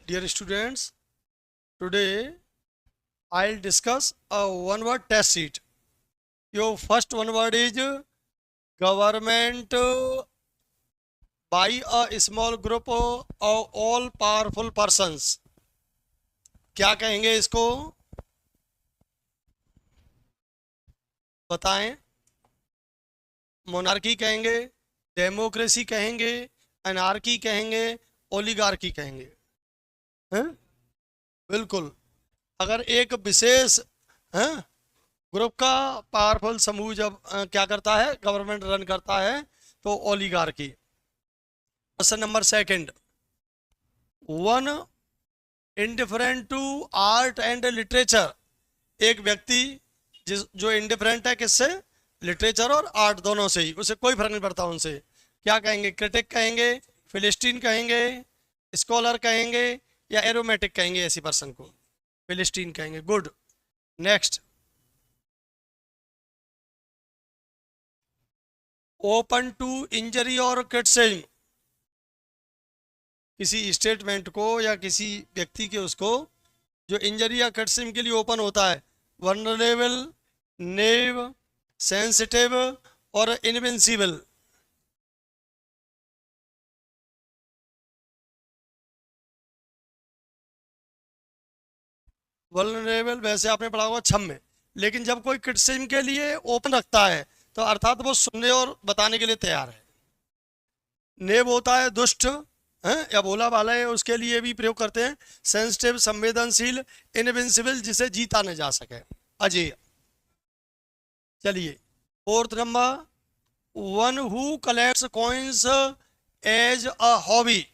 Dear students, today I'll discuss a one word test sheet. Your first one word is government by a small group of all powerful persons. क्या कहेंगे इसको? बताएं. Monarchy कहेंगे, democracy कहेंगे, anarchy कहेंगे, oligarchy कहेंगे. हैं? बिल्कुल. अगर एक विशेष हैं ग्रुप का पावरफुल समूह जब क्या करता है, गवर्नमेंट रन करता है, तो oligarchy. Question number second. One indifferent to art and literature. एक व्यक्ति जो इंडिफरेंट है किससे? लिटरेचर और आर्ट दोनों से ही, उसे कोई फर्क नहीं पड़ता उनसे. क्या कहेंगे? क्रिटिक कहेंगे, फिलिस्टीन कहेंगे, स्कॉलर कहेंगे, या एरोमेटिक कहेंगे? ऐसी पर्सन को फिलिस्टीन कहेंगे. Good. Next. Open to injury और क्रिटिसिज्म. किसी स्टेटमेंट को या किसी व्यक्ति के उसको जो इंजरी या क्रिटिसिज्म के लिए ओपन होता है. वनरेबल, नेव, सेंसिटिव और इनविंसिबल. वल्नरेबल वैसे आपने पढ़ा होगा छम में, लेकिन जब कोई क्रिटिसिज्म के लिए ओपन रखता है तो अर्थात वो सुनने और बताने के लिए तैयार है. नेब होता है दुष्ट हैं या भोला भाला है, उसके लिए भी प्रयोग करते हैं. सेंसिटिव संवेदनशील, इनविंसिबल जिसे जीता न जा सके, अजय. चलिए fourth number. One who collects coins as a hobby.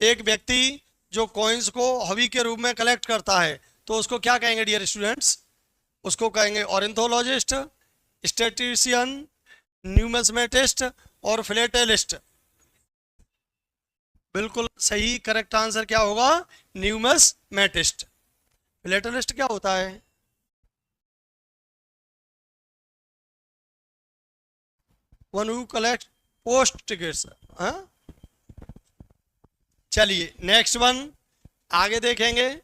एक व्यक्ति जो कॉइन्स को हॉबी के रूप में कलेक्ट करता है, तो उसको क्या कहेंगे डियर स्टूडेंट्स? उसको कहेंगे ऑर्निथोलॉजिस्ट, स्टैटिस्टिशियन, न्यूमिस्मेटिस्ट और फिलेटेलिस्ट. बिल्कुल सही. करेक्ट आंसर क्या होगा? न्यूमिस्मेटिस्ट. फिलेटेलिस्ट क्या होता है? One who collect post tickets. हाँ. चलिए नेक्स्ट वन आगे देखेंगे.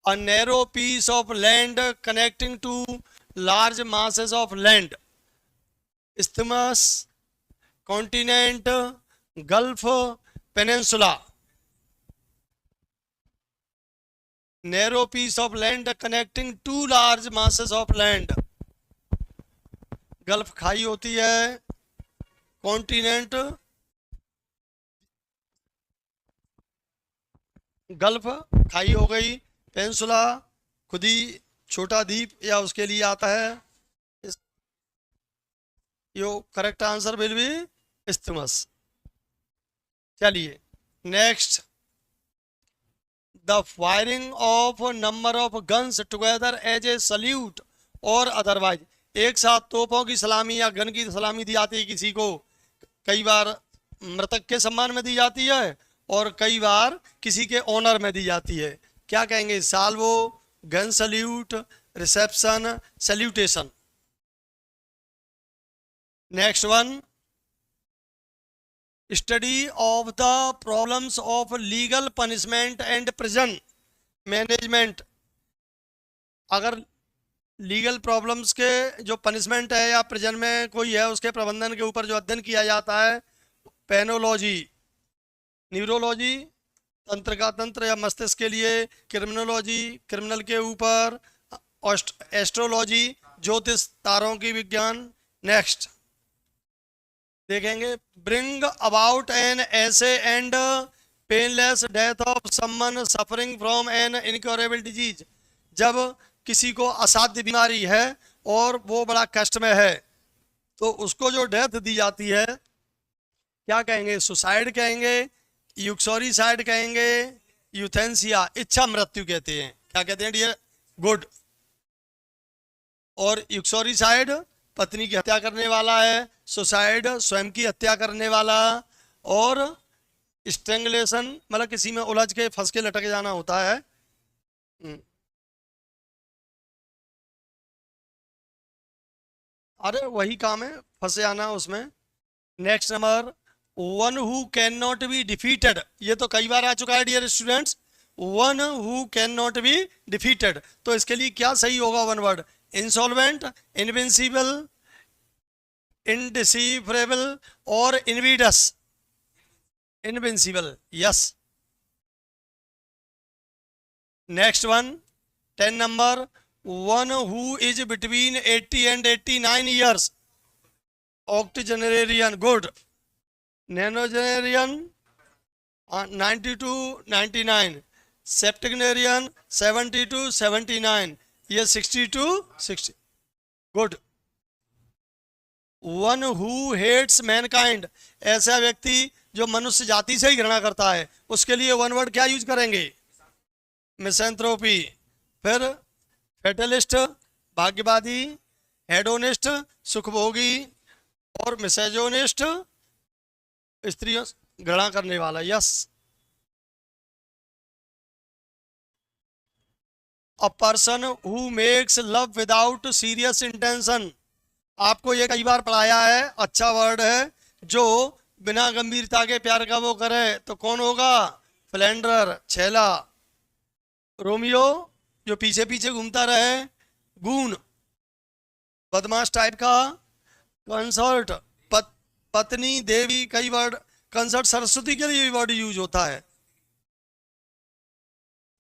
A narrow piece of land connecting to large masses of land. Isthmus, continent, Gulf, peninsula. Narrow piece of land connecting two large masses of land. Gulf खाई होती है, continent gulf खाई हो गई, पेंसुला खुद ही छोटा द्वीप या उसके लिए आता है. Yo correct answer will be isthmus. चलिए next. The firing of number of guns together as a salute और अदरवाइज. एक साथ तोपों की सलामी या गन की सलामी दी जाती है किसी को. कई बार मृतक के सम्मान में दी जाती है और कई बार किसी के ऑनर में दी जाती है. क्या कहेंगे? Salvo, gun salute, reception, salutation. Next one. Study of the problems of legal punishment and prison management. अगर लीगल प्रॉब्लम्स के जो पनिशमेंट है या प्रिजन में कोई है उसके प्रबंधन के ऊपर जो अध्ययन किया जाता है, पेनोलॉजी. न्यूरोलॉजी तंत्र का तंत्र या मस्तिष्क के लिए, क्रिमिनोलॉजी क्रिमिनल के ऊपर, एस्ट्रोलॉजी ज्योतिष तारों की विज्ञान. नेक्स्ट देखेंगे. Bring about an easy and painless death of someone suffering from an incurable disease. जब किसी को असाध्य बीमारी है और वो बड़ा कष्ट में है, तो उसको जो डेथ दी जाती है क्या कहेंगे? सुसाइड कहेंगे, यूक्सोरिसाइड कहेंगे, यूथेंसिया इच्छा मृत्यु कहते हैं. क्या कहते हैं डियर? गुड. और यूक्सोरिसाइड पत्नी की हत्या करने वाला है, सुसाइड स्वयं की हत्या करने वाला, और स्ट्रेंगुलेशन मतलब किसी में उलझ के फंस के लटक जाना होता है. अरे वही काम है, फंसे आना उसमें. Next number. One who can not be defeated, ये तो कई बार आ चुका है dear students, one who can not be defeated, तो इसके लिए क्या सही होगा one word, insolvent, invincible, indecipherable और invidious, invincible, yes. Next one 10 number, one who is between 80 and 89 years, octogenarian, good. Nonagenarian 90 to 99, septuagenarian 70 to 79, ये 60 to 60, good. One who hates Mankind, ऐसा व्यक्ति जो मनुष्य जाति से ही घृणा करता है, उसके लिए वन वर्ड क्या यूज करेंगे, मिसेंथ्रोपी। फिर फेटलिस्ट, भाग्यवादी, हेडोनिस्ट, सुखभोगी, और मिसेजोनिस्ट, स्त्रियों घृणा करने वाला, yes. A person who makes love without serious intention, आपको ये कई बार पढ़ाया है, अच्छा वर्ड है, जो बिना गंभीरता के प्यार का वो करे तो कौन होगा, फ्लेंडर, छेला। रोमियो, जो पीछे पीछे घूमता रहे, गून, बदमाश टाइप का। कंसर्ट, पत्नी, देवी, कई वर्ड, कंसर्ट सरस्वती के लिए भी वर्ड यूज होता है।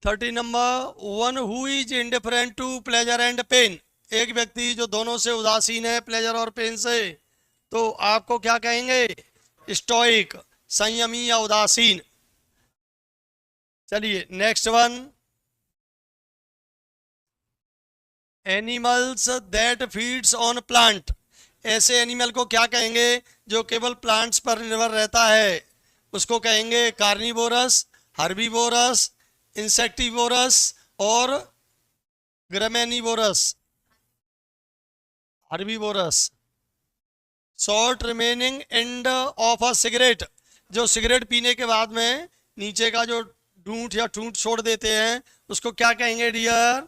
30 number, one who is indifferent to pleasure and pain, एक व्यक्ति जो दोनों से उदासीन है, प्लेजर और पेन से, तो आपको क्या कहेंगे, स्टोइक, संयमी या उदासीन। चलिए next one, animals that feeds on plant, ऐसे एनिमल को क्या कहेंगे जो केवल प्लांट्स पर निर्भर रहता है, उसको कहेंगे कार्निवोरस, हर्बीवोरस, इंसेक्टिवोरस और graminivorous. Herbivorous. Short remaining end of a cigarette, जो सिगरेट पीने के बाद में नीचे का जो डूंठ या ठूंठ छोड़ देते हैं, उसको क्या कहेंगे डियर,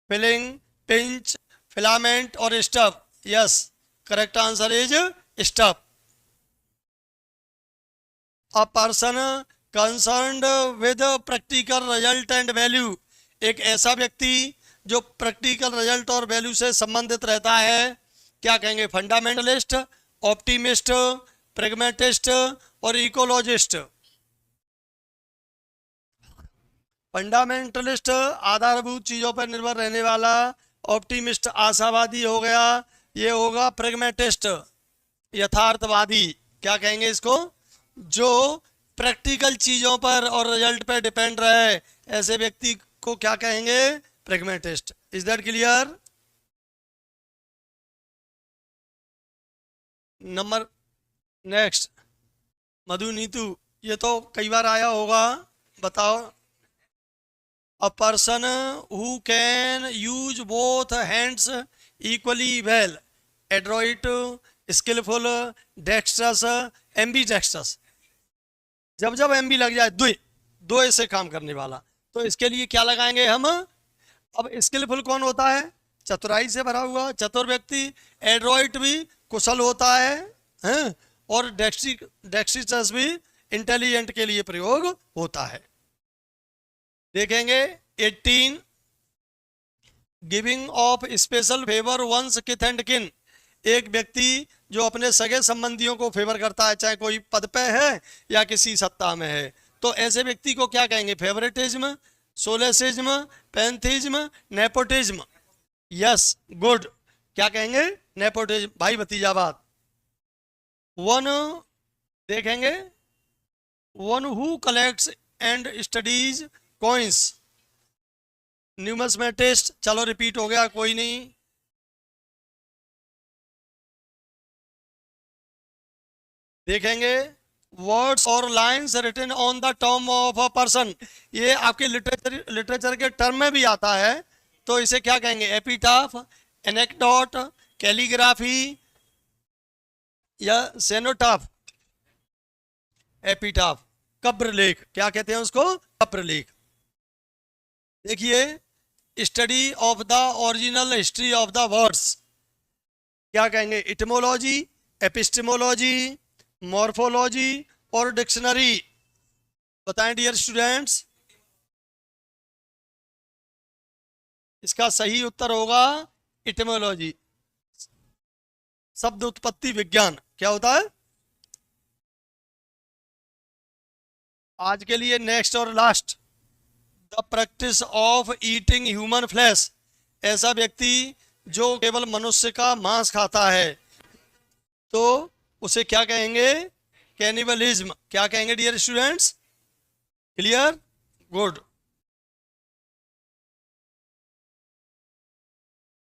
फिलिंग, पिंच, फिलामेंट और stuff, yes, correct answer is stuff. A person concerned with practical result and value, एक ऐसा व्यक्ति जो प्रैक्टिकल रिजल्ट और वैल्यू से संबंधित रहता है, क्या कहेंगे, फंडामेंटलिस्ट, ऑप्टिमिस्ट, प्रेगमेटिस्ट और इकोलॉजिस्ट। फंडामेंटलिस्ट आधारभूत चीजों पर निर्भर रहने वाला, ऑप्टिमिस्ट आशावादी हो गया, ये होगा प्रेगमेटिस्ट यथार्थवादी, क्या कहेंगे इसको, जो प्रैक्टिकल चीजों पर और रिजल्ट पर डिपेंड रहे, ऐसे व्यक्ति को क्या कहेंगे, pragmatist. Is that clear? Number next, Madhu Neetu, ये तो कई बार आया होगा, बताओ। A person who can use both hands equally well, adroit, skillful, dexterous, ambidextrous. जब जब एम्बी लग जाए, दो ऐसे काम करने वाला, तो इसके लिए क्या लगाएंगे हम। अब स्किलफुल कौन होता है, चतुराई से भरा हुआ चतुर व्यक्ति। एड्रॉइट भी कुशल होता है, और डेक्स्ट्रस भी इंटेलिजेंट के लिए प्रयोग होता है। देखेंगे 18, giving of special favour one's kith and kin, एक व्यक्ति जो अपने सगे संबंधियों को फेवर करता है, चाहे कोई पद पे है या किसी सत्ता में है, तो ऐसे व्यक्ति को क्या कहेंगे, favouritism, solecism, pantheism, nepotism. Yes, good, क्या कहेंगे, नेपोटिज्म, भाई भतीजावाद। वन देखेंगे, one who collects and studies coins, numismatist, चलो रिपीट हो गया, कोई नहीं। देखेंगे वर्ड्स और lines written on the tomb of a person, ये आपके लिटरेचर के टर्म में भी आता है, तो इसे क्या कहेंगे, एपिटाफ, एनेक्डोट, कैलीग्राफी या सेनोटाफ। एपिटाफ, कब्र लेख, क्या कहते हैं उसको, कब्र लेख। देखिए, study of the original history of the words, क्या कहेंगे, इटमोलॉजी, एपिस्टेमोलॉजी, मॉर्फोलॉजी और डिक्शनरी? बताएं डियर स्टूडेंट्स। इसका सही उत्तर होगा इटिमोलॉजी, शब्द उत्पत्ति विज्ञान। क्या होता है? आज के लिए नेक्स्ट और last, the practice of eating human flesh. ऐसा व्यक्ति जो केवल मनुष्य का मांस खाता है तो उसे क्या कहेंगे? कैनिबलिज्म। क्या कहेंगे डियर स्टूडेंट्स? क्लियर? गुड।